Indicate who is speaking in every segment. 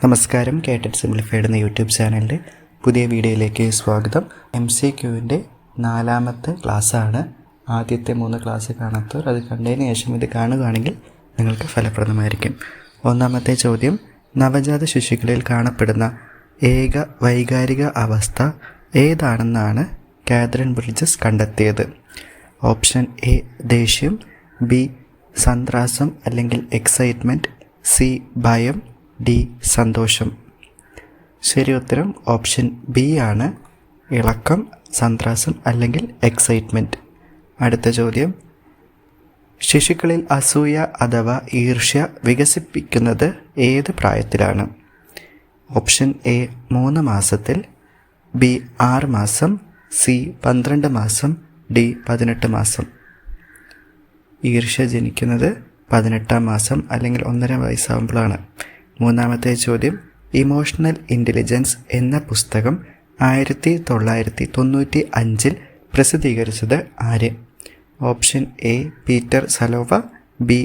Speaker 1: നമസ്കാരം. കേട്ടറ്റ് സിംപ്ലിഫൈഡ് എന്ന യൂട്യൂബ് ചാനലിൻ്റെ പുതിയ വീഡിയോയിലേക്ക് സ്വാഗതം. MCQവിൻ്റെ 4ാമത്തെ ക്ലാസ്സാണ്. ആദ്യത്തെ 3 ക്ലാസ് കാണാത്തവർ അത് കണ്ടതിന് ശേഷം ഇത് കാണുകയാണെങ്കിൽ നിങ്ങൾക്ക് ഫലപ്രദമായിരിക്കും. 1ാമത്തെ ചോദ്യം: നവജാത ശിശുക്കളിൽ കാണപ്പെടുന്ന ഏക വൈകാരിക അവസ്ഥ ഏതാണെന്നാണ് കാതറിൻ ബ്രിഡ്ജസ് കണ്ടെത്തിയത്? ഓപ്ഷൻ എ ദേഷ്യം, ബി സന്ത്രാസം അല്ലെങ്കിൽ എക്സൈറ്റ്മെൻറ്റ്, സി ഭയം, ഡി സന്തോഷം. ശരി ഉത്തരം ഓപ്ഷൻ ബി ആണ്, ഇളക്കം, സന്ത്രാസം അല്ലെങ്കിൽ എക്സൈറ്റ്മെൻറ്റ്. അടുത്ത ചോദ്യം: ശിശുക്കളിൽ അസൂയ അഥവാ ഈർഷ്യ വികസിപ്പിക്കുന്നത് ഏത് പ്രായത്തിലാണ്? ഓപ്ഷൻ എ 3 മാസത്തിൽ, ബി 6 മാസം, സി 12 മാസം, ഡി 18 മാസം. ഈർഷ്യ ജനിക്കുന്നത് 18ാം മാസം അല്ലെങ്കിൽ 1.5 വയസ്സാകുമ്പോഴാണ്. 3ാമത്തെ ചോദ്യം: ഇമോഷണൽ ഇൻ്റലിജൻസ് എന്ന പുസ്തകം 1995 പ്രസിദ്ധീകരിച്ചത് ആര്? Option A Peter Salovey, B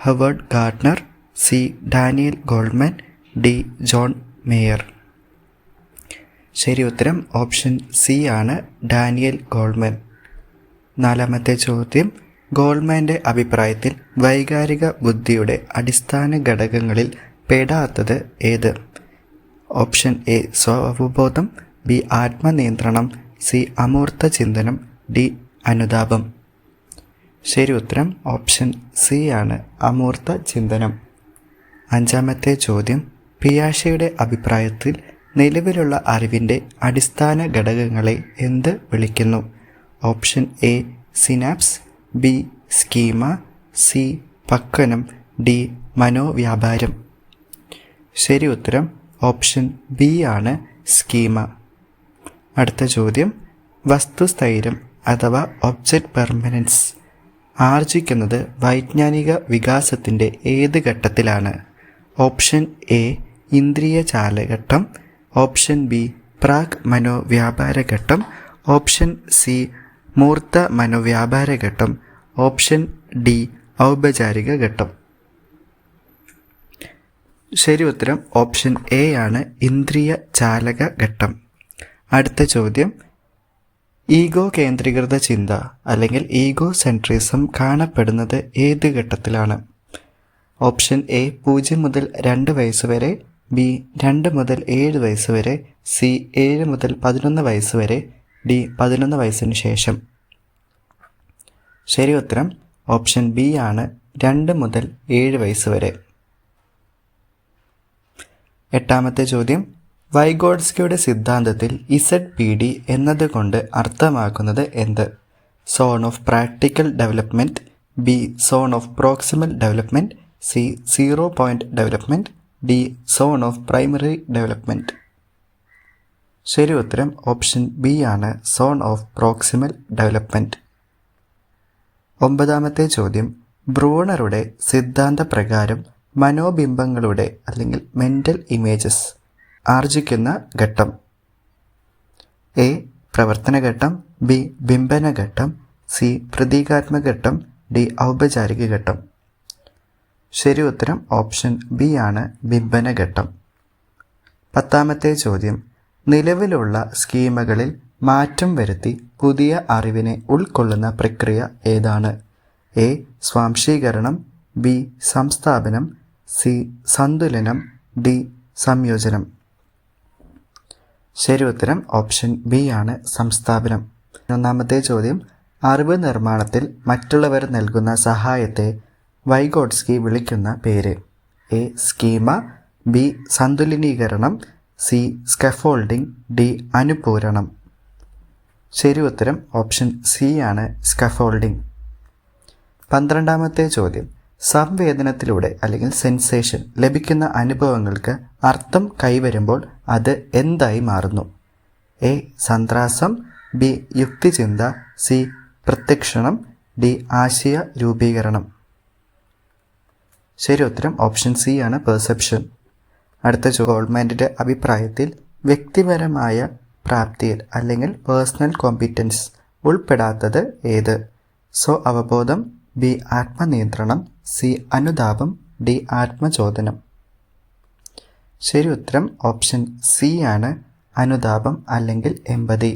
Speaker 1: Howard Gardner, C Daniel Goleman, D John Mayer. ശരി ഉത്തരം ഓപ്ഷൻ സി ആണ്, ഡാനിയൽ ഗോൾഡ്മാൻ. 4ാമത്തെ ചോദ്യം: ഗോൾഡ്മാൻ്റെ അഭിപ്രായത്തിൽ വൈകാരിക ബുദ്ധിയുടെ അടിസ്ഥാന ഘടകങ്ങളിൽ പെടാത്തത് ഏത്? ഓപ്ഷൻ എ സ്വാവബോധം, ബി ആത്മനിയന്ത്രണം, സി അമൂർത്ത ചിന്തനം, ഡി അനുതാപം. ശരി ഉത്തരം ഓപ്ഷൻ സി ആണ്, അമൂർത്ത ചിന്തനം. 5ാമത്തെ ചോദ്യം: പിയാഷെയുടെ അഭിപ്രായത്തിൽ നിലവിലുള്ള അറിവിൻ്റെ അടിസ്ഥാന ഘടകങ്ങളെ എന്ത് വിളിക്കുന്നു? Option A synapse, B schema, C പക്വനം, ഡി മനോവ്യാപാരം. ശരി ഉത്തരം ഓപ്ഷൻ ബി ആണ്, സ്കീമ. അടുത്ത ചോദ്യം: വസ്തുസ്ഥൈര്യം അഥവാ ഒബ്ജക്റ്റ് പെർമനൻസ് ആർജിക്കുന്നത് വൈജ്ഞാനിക വികാസത്തിൻ്റെ ഏത് ഘട്ടത്തിലാണ്? ഓപ്ഷൻ എ ഇന്ദ്രിയ ചാലഘട്ടം, ഓപ്ഷൻ ബി പ്രാക് മനോവ്യാപാര ഘട്ടം, ഓപ്ഷൻ സി മൂർത്ത മനോവ്യാപാര ഘട്ടം, ഓപ്ഷൻ ഡി ഔപചാരിക ഘട്ടം. ശരി ഉത്തരം ഓപ്ഷൻ എ ആണ്, ഇന്ദ്രിയ ചാലക ഘട്ടം. അടുത്ത ചോദ്യം: ഈഗോ കേന്ദ്രീകൃത ചിന്ത അല്ലെങ്കിൽ ഈഗോ സെൻട്രിസം കാണപ്പെടുന്നത് ഏത് ഘട്ടത്തിലാണ്? ഓപ്ഷൻ എ 0 മുതൽ 2 വയസ്സ് വരെ, ബി 2 മുതൽ 7 വയസ്സ് വരെ, സി 7 മുതൽ 11 വയസ്സ് വരെ, ഡി 11 വയസ്സിന് ശേഷം. ശരി ഉത്തരം ഓപ്ഷൻ ബി ആണ്, 2 മുതൽ 7 വയസ്സ് വരെ. 8ാമത്തെ ചോദ്യം: വൈഗോട്സ്കിയുടെ സിദ്ധാന്തത്തിൽ ZPD എന്നതുകൊണ്ട് അർത്ഥമാക്കുന്നത് എന്ത്? Zone of practical development, B zone of proximal development, C 0 point development, D zone of primary development. ശരി ഉത്തരം ഓപ്ഷൻ ബി ആണ്, സോൺ ഓഫ് പ്രോക്സിമൽ ഡെവലപ്മെൻറ്റ്. 9ാമത്തെ ചോദ്യം: ബ്രൂണറുടെ സിദ്ധാന്ത പ്രകാരം മനോബിംബങ്ങളുടെ അല്ലെങ്കിൽ മെൻ്റൽ ഇമേജസ് ആർജിക്കുന്ന ഘട്ടം? എ പ്രവർത്തന ഘട്ടം, ബി ബിംബന ഘട്ടം, സി പ്രതീകാത്മക ഘട്ടം, ഡി ഔപചാരിക ഘട്ടം. ശരി ഉത്തരം ഓപ്ഷൻ ബി ആണ്, ബിംബന ഘട്ടം. 10ാമത്തെ ചോദ്യം: നിലവിലുള്ള സ്കീമകളിൽ മാറ്റം വരുത്തി പുതിയ അറിവിനെ ഉൾക്കൊള്ളുന്ന പ്രക്രിയ ഏതാണ്? എ സ്വാംശീകരണം, ബി സംസ്ഥാപനം, സി സന്തുലനം, ഡി സംയോജനം. ശരി ഉത്തരം ഓപ്ഷൻ ബി ആണ്, സംസ്ഥാപനം. 11ാമത്തെ ചോദ്യം: അറിവ് നിർമ്മാണത്തിൽ മറ്റുള്ളവർ നൽകുന്ന സഹായത്തെ വൈഗോട്സ്കി വിളിക്കുന്ന പേര്? എ സ്കീമ, ബി സന്തുലനീകരണം, സി സ്കഫോൾഡിംഗ്, ഡി അനുപൂരണം. ശരി ഉത്തരം ഓപ്ഷൻ സി ആണ്, സ്കഫോൾഡിംഗ്. 12ാമത്തെ ചോദ്യം: സംവേദനത്തിലൂടെ അല്ലെങ്കിൽ സെൻസേഷൻ ലഭിക്കുന്ന അനുഭവങ്ങൾക്ക് അർത്ഥം കൈവരുമ്പോൾ അത് എന്തായി മാറുന്നു? എ സന്ത്രാസം, ബി യുക്തിചിന്ത, സി പ്രത്യക്ഷണം, ഡി ആശയ രൂപീകരണം. ശരി ഉത്തരം ഓപ്ഷൻ സി ആണ്, പെർസെപ്ഷൻ. അടുത്ത ഗോൾഡ്മാൻ്റെ അഭിപ്രായത്തിൽ വ്യക്തിപരമായ പ്രാപ്തിയിൽ അല്ലെങ്കിൽ പേഴ്സണൽ കോമ്പിറ്റൻസ് ഉൾപ്പെടാത്തത് ഏത്? സോ അവബോധം, ബി ആത്മനിയന്ത്രണം, സി അനുതാപം, ഡി ആത്മചോദനം. ശരി ഉത്തരം ഓപ്ഷൻ സി ആണ്, അനുതാപം അല്ലെങ്കിൽ എമ്പതി.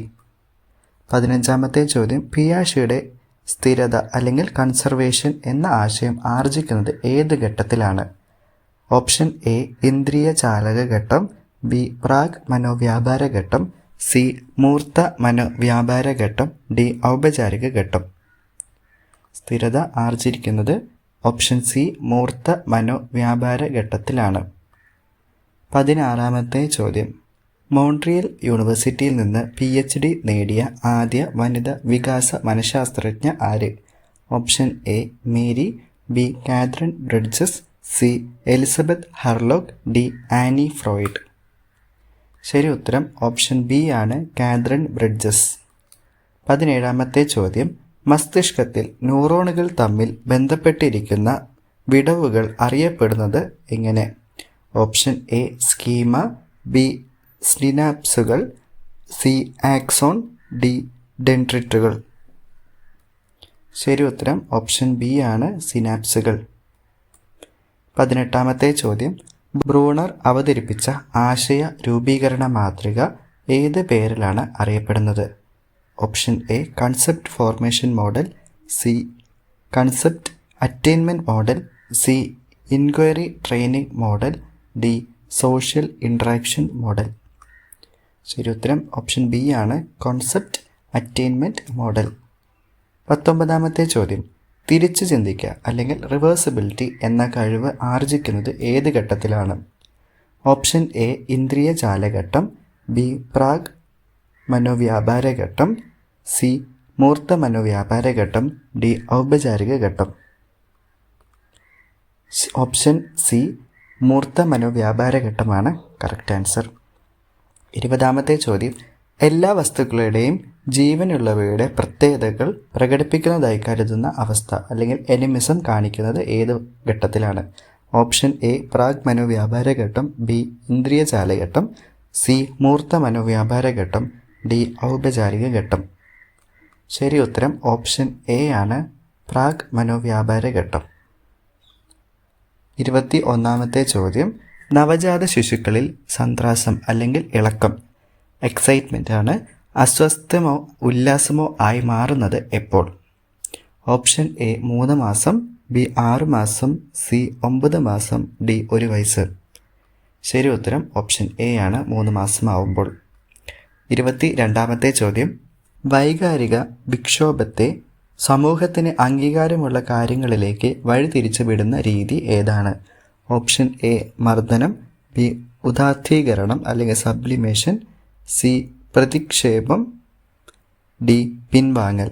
Speaker 1: 15ാമത്തെ ചോദ്യം, പിയാഷയുടെ സ്ഥിരത അല്ലെങ്കിൽ കൺസർവേഷൻ എന്ന ആശയം ആർജിക്കുന്നത് ഏത് ഘട്ടത്തിലാണ്? ഓപ്ഷൻ എ ഇന്ദ്രിയ ചാലക ഘട്ടം, ബി പ്രാഗ് മനോവ്യാപാര ഘട്ടം, സി മൂർത്ത മനോവ്യാപാര ഘട്ടം, ഡി ഔപചാരിക ഘട്ടം. സ്ഥിരത ആർജിക്കുന്നത് ഓപ്ഷൻ സി മൂർത്ത മനോവ്യാപാര ഘട്ടത്തിലാണ്. 16ാമത്തെ ചോദ്യം, മോൺട്രിയൽ യൂണിവേഴ്സിറ്റിയിൽ നിന്ന് PhD നേടിയ ആദ്യ വനിതാ വികാസ മനഃശാസ്ത്രജ്ഞ ആര്? Option A Mary, B Catherine Bridges, C Elizabeth Hurlock, D Anna Freud. ശരി ഉത്തരം ഓപ്ഷൻ ബി ആണ്, കാതറിൻ ബ്രിഡ്ജസ്. 17ാമത്തെ ചോദ്യം, മസ്തിഷ്കത്തിൽ ന്യൂറോണുകൾ തമ്മിൽ ബന്ധപ്പെട്ടിരിക്കുന്ന വിടവുകൾ അറിയപ്പെടുന്നത് എങ്ങനെ? ഓപ്ഷൻ എ സ്കീമ, ബി സിനാപ്സുകൾ, സി ആക്സോൺ, ഡി ഡെൻഡ്രിറ്റുകൾ. ശരി ഉത്തരം ഓപ്ഷൻ ബി ആണ്, സിനാപ്സുകൾ. 18ാമത്തെ ചോദ്യം, ബ്രൂണർ അവതരിപ്പിച്ച ആശയ രൂപീകരണ മാതൃക ഏത് പേരിലാണ് അറിയപ്പെടുന്നത്? Option A concept formation model, C concept attainment model, C inquiry training model, D social interaction model. ശരി ഉത്തരം ഓപ്ഷൻ ബി ആണ്, കോൺസെപ്റ്റ് അറ്റൈൻമെൻറ്റ് മോഡൽ. 19ാമത്തെ ചോദ്യം, തിരിച്ചു ചിന്തിക്കുക അല്ലെങ്കിൽ റിവേഴ്സിബിലിറ്റി എന്ന കഴിവ് ആർജിക്കുന്നത് ഏത് ഘട്ടത്തിലാണ്? ഓപ്ഷൻ എ ഇന്ദ്രിയ ചാലഘട്ടം, ബി പ്രാഗ് മനോവ്യാപാര ഘട്ടം, സി മൂർത്ത മനോവ്യാപാര ഘട്ടം, ഡി ഔപചാരിക ഘട്ടം. ഓപ്ഷൻ സി മൂർത്ത മനോവ്യാപാര ഘട്ടമാണ് കറക്റ്റ് ആൻസർ. 20ാമത്തെ ചോദ്യം, എല്ലാ വസ്തുക്കളുടെയും ജീവനുള്ളവയുടെ പ്രത്യേകതകൾ പ്രകടിപ്പിക്കുന്നതായി കരുതുന്ന അവസ്ഥ അല്ലെങ്കിൽ എനിമിസം കാണിക്കുന്നത് ഏത് ഘട്ടത്തിലാണ്? ഓപ്ഷൻ എ പ്രാഗ് മനോവ്യാപാര ഘട്ടം, ബി ഇന്ദ്രിയ ചാലഘട്ടം, സി മൂർത്ത മനോവ്യാപാര ഘട്ടം, ഡി ഔപചാരിക ഘട്ടം. ശരി ഉത്തരം ഓപ്ഷൻ എ ആണ്, പ്രാഗ് മനോവ്യാപാര ഘട്ടം. 21ാമത്തെ ചോദ്യം, നവജാത ശിശുക്കളിൽ സന്ത്രാസം അല്ലെങ്കിൽ ഇളക്കം എക്സൈറ്റ്മെൻ്റ് ആണ് അസ്വസ്ഥമോ ഉല്ലാസമോ ആയി മാറുന്നത് എപ്പോൾ? ഓപ്ഷൻ എ 3 മാസം, ബി 6 മാസം, സി 9 മാസം, ഡി 1 വയസ്സ്. ശരി ഉത്തരം ഓപ്ഷൻ എ ആണ്, 3 മാസമാവുമ്പോൾ. 22ാമത്തെ ചോദ്യം, വൈകാരിക വിക്ഷോഭത്തെ സമൂഹത്തിന് അംഗീകാരമുള്ള കാര്യങ്ങളിലേക്ക് വഴിതിരിച്ചു വിടുന്ന രീതി ഏതാണ്? ഓപ്ഷൻ എ മർദ്ദനം, ബി ഉദാത്തീകരണം അല്ലെങ്കിൽ സബ്ലിമേഷൻ, സി പ്രതിക്ഷേപം, ഡി പിൻവാങ്ങൽ.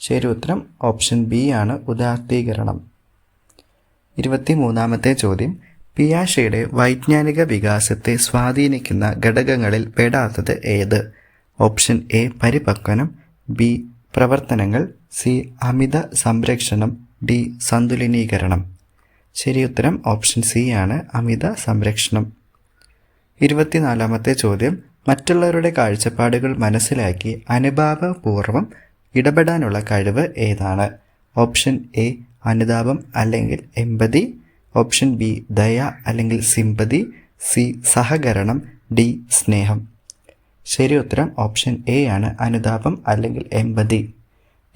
Speaker 1: ശരി ഉത്തരം ഓപ്ഷൻ ബി ആണ്, ഉദാത്തീകരണം. 23ാമത്തെ ചോദ്യം, പിയാഷയുടെ വൈജ്ഞാനിക വികാസത്തെ സ്വാധീനിക്കുന്ന ഘടകങ്ങളിൽ പെടാത്തത് ഏത്? ഓപ്ഷൻ എ പരിപക്വനം, ബി പ്രവർത്തനങ്ങൾ, സി അമിത സംരക്ഷണം, ഡി സന്തുലനീകരണം. ശരി ഉത്തരം ഓപ്ഷൻ സി ആണ്, അമിത സംരക്ഷണം. 24ാമത്തെ ചോദ്യം, മറ്റുള്ളവരുടെ കാഴ്ചപ്പാടുകൾ മനസ്സിലാക്കി അനുഭാവപൂർവ്വം ഇടപെടാനുള്ള കഴിവ് ഏതാണ്? ഓപ്ഷൻ എ അനുതാപം അല്ലെങ്കിൽ എമ്പതി, ഓപ്ഷൻ ബി ദയ അല്ലെങ്കിൽ സിമ്പതി, സി സഹകരണം, ഡി സ്നേഹം. ശരി ഉത്തരം ഓപ്ഷൻ എ ആണ്, അനുതാപം അല്ലെങ്കിൽ എമ്പതി.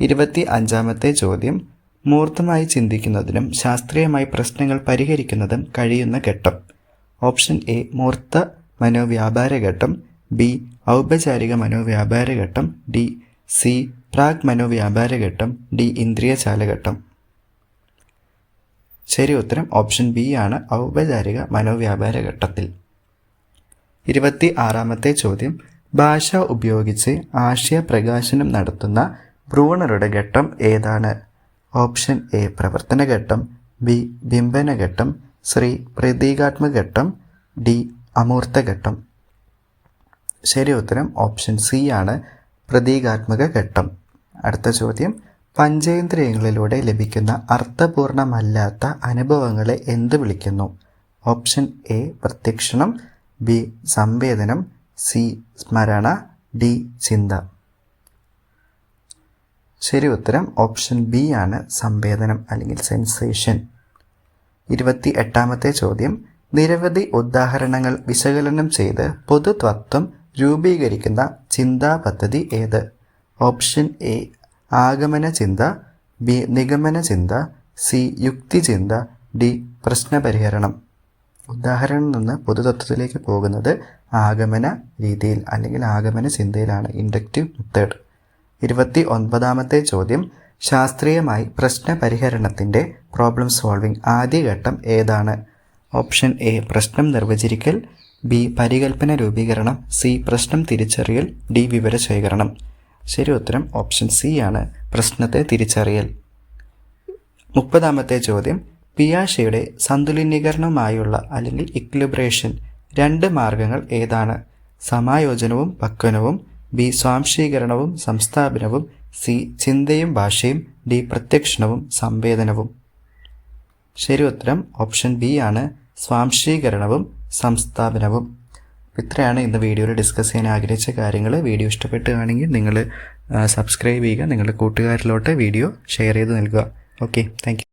Speaker 1: 25ാമത്തെ ചോദ്യം, മൂർത്തമായി ചിന്തിക്കുന്നതിനും ശാസ്ത്രീയമായി പ്രശ്നങ്ങൾ പരിഹരിക്കുന്നതും കഴിയുന്ന ഘട്ടം? ഓപ്ഷൻ എ മൂർത്ത മനോവ്യാപാര ഘട്ടം, ബി ഔപചാരിക മനോവ്യാപാര ഘട്ടം, ഡി സി പ്രാഗ് മനോവ്യാപാര ഘട്ടം, ഡി ഇന്ദ്രിയ ചാലഘട്ടം. ശരി ഉത്തരം ഓപ്ഷൻ ബി ആണ്, ഔപചാരിക മനോവ്യാപാര ഘട്ടത്തിൽ. 26ാമത്തെ ചോദ്യം, ഭാഷ ഉപയോഗിച്ച് ആശയപ്രകാശനം നടത്തുന്ന ബ്രൂണറുടെ ഘട്ടം ഏതാണ്? ഓപ്ഷൻ എ പ്രവർത്തന ഘട്ടം, ബി ബിംബന ഘട്ടം, സി പ്രതീകാത്മക ഘട്ടം, ഡി അമൂർത്ത ഘട്ടം. ശരി ഉത്തരം ഓപ്ഷൻ സി ആണ്, പ്രതീകാത്മക ഘട്ടം. അടുത്ത ചോദ്യം, പഞ്ചേന്ദ്രിയങ്ങളിലൂടെ ലഭിക്കുന്ന അർത്ഥപൂർണമല്ലാത്ത അനുഭവങ്ങളെ എന്ത് വിളിക്കുന്നു? ഓപ്ഷൻ എ പ്രത്യക്ഷണം, ബി സംവേദനം, സി സ്മരണ, ഡി ചിന്ത. ശരി ഉത്തരം ഓപ്ഷൻ ബി ആണ്, സംവേദനം അല്ലെങ്കിൽ സെൻസേഷൻ. 28ാമത്തെ ചോദ്യം, നിരവധി ഉദാഹരണങ്ങൾ വിശകലനം ചെയ്ത് പൊതുതത്വം രൂപീകരിക്കുന്ന ചിന്താ പദ്ധതി ഏത്? ഓപ്ഷൻ എ ആഗമന ചിന്ത, ബി നിഗമന ചിന്ത, സി യുക്തിചിന്ത, ഡി പ്രശ്നപരിഹരണം. ഉദാഹരണം നിന്ന് പൊതുതത്വത്തിലേക്ക് പോകുന്നത് ആഗമന രീതിയിൽ അല്ലെങ്കിൽ ആഗമന ചിന്തയിലാണ്, ഇൻഡക്റ്റീവ് മെത്തേഡ്. 29ാമത്തെ ചോദ്യം, ശാസ്ത്രീയമായി പ്രശ്നപരിഹരണത്തിൻ്റെ പ്രോബ്ലം സോൾവിംഗ് ആദ്യഘട്ടം ഏതാണ്? ഓപ്ഷൻ എ പ്രശ്നം നിർവചിക്കൽ, ബി പരികൽപ്പന രൂപീകരണം, സി പ്രശ്നം തിരിച്ചറിയൽ, ഡി വിവരശേഖരണം. ശരി ഉത്തരം ഓപ്ഷൻ സി ആണ്, പ്രശ്നത്തെ തിരിച്ചറിയൽ. 30ാമത്തെ ചോദ്യം, പിയാഷെയുടെ സന്തുലനീകരണവുമായുള്ള അല്ലെങ്കിൽ ഇക്വിലിബ്രേഷൻ 2 മാർഗങ്ങൾ ഏതാണ്? സമായോജനവും പക്വനവും, ബി സ്വാംശീകരണവും സംസ്ഥാപനവും, സി ചിന്തയും ഭാഷയും, ഡി പ്രത്യക്ഷണവും സംവേദനവും. ശരി ഉത്തരം ഓപ്ഷൻ ബി ആണ്, സ്വാംശീകരണവും സംസ്ഥാപനവും. ഇത്രയാണ് ഇന്ന് വീഡിയോയിൽ ഡിസ്കസ് ചെയ്യാൻ ആഗ്രഹിച്ച കാര്യങ്ങൾ. വീഡിയോ ഇഷ്ടപ്പെട്ടുകയാണെങ്കിൽ നിങ്ങൾ സബ്സ്ക്രൈബ് ചെയ്യുക, നിങ്ങളുടെ കൂട്ടുകാരിലോട്ട് വീഡിയോ ഷെയർ ചെയ്ത് നൽകുക. Okay, thank you.